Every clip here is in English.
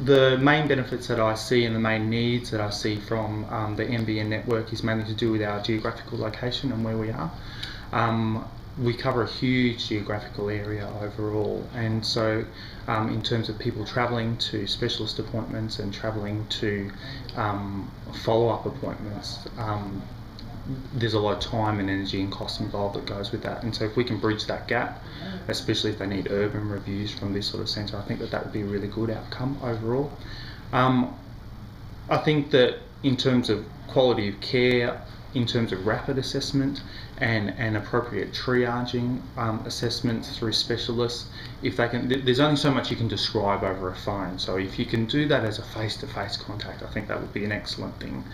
The main benefits that I see and the main needs that I see from the NBN network is mainly to do with our geographical location and where we are. We cover a huge geographical area overall, and so in terms of people travelling to specialist appointments and travelling to follow-up appointments, there's a lot of time and energy and cost involved that goes with that. And so if we can bridge that gap, especially if they need urban reviews from this sort of centre, I think that would be a really good outcome overall. I think that in terms of quality of care, in terms of rapid assessment and appropriate triaging assessments through specialists, if they can, there's only so much you can describe over a phone. So if you can do that as a face-to-face contact, I think that would be an excellent thing.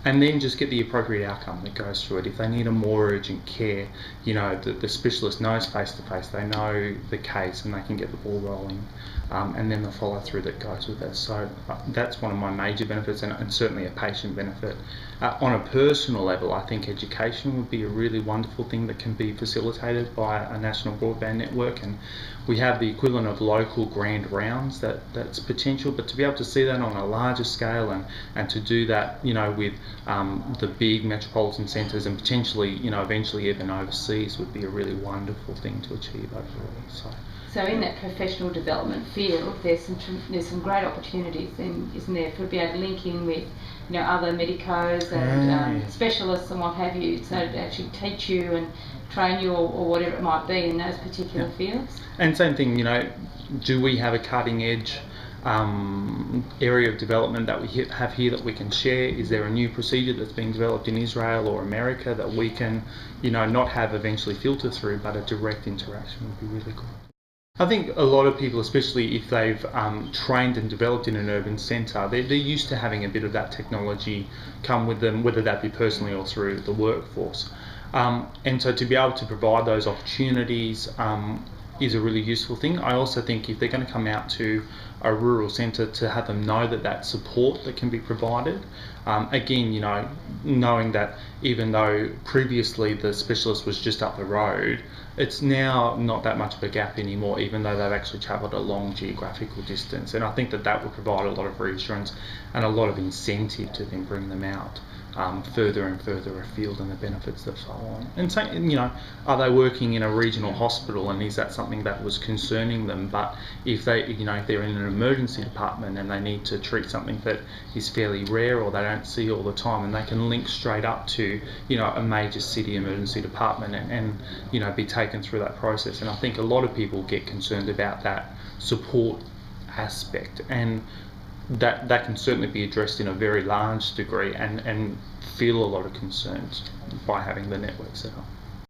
And then just get the appropriate outcome that goes through it. If they need a more urgent care, you know, the specialist knows face-to-face, they know the case and they can get the ball rolling, and then the follow-through that goes with it. So that's one of my major benefits, and certainly a patient benefit. On a personal level, I think education would be a really wonderful thing that can be facilitated by a national broadband network, and we have the equivalent of local grand rounds that's potential, but to be able to see that on a larger scale and to do that, you know, with the big metropolitan centres and potentially, you know, eventually even overseas would be a really wonderful thing to achieve overall. So in that professional development field, there's some great opportunities, then, isn't there, for being able to link in with, you know, other medicos and specialists and what have you, so to actually teach you and train you or whatever it might be in those particular fields. And same thing, you know, do we have a cutting edge area of development that we have here that we can share? Is there a new procedure that's being developed in Israel or America that we can, you know, not have eventually filter through, but a direct interaction would be really good. I think a lot of people, especially if they've trained and developed in an urban centre, they're used to having a bit of that technology come with them, whether that be personally or through the workforce. And so to be able to provide those opportunities is a really useful thing. I also think if they're going to come out to a rural centre, to have them know that support that can be provided. Again, you know, knowing that even though previously the specialist was just up the road, it's now not that much of a gap anymore, even though they've actually travelled a long geographical distance. And I think that would provide a lot of reassurance and a lot of incentive to then bring them out further and further afield, and the benefits that follow on. And so, you know, are they working in a regional hospital, and is that something that was concerning them? But if they, you know, if they're in an emergency department and they need to treat something that is fairly rare or they don't see all the time, and they can link straight up to, you know, a major city emergency department and you know, be taken through that process. And I think a lot of people get concerned about that support aspect, and that can certainly be addressed in a very large degree and feel a lot of concerns by having the network set up.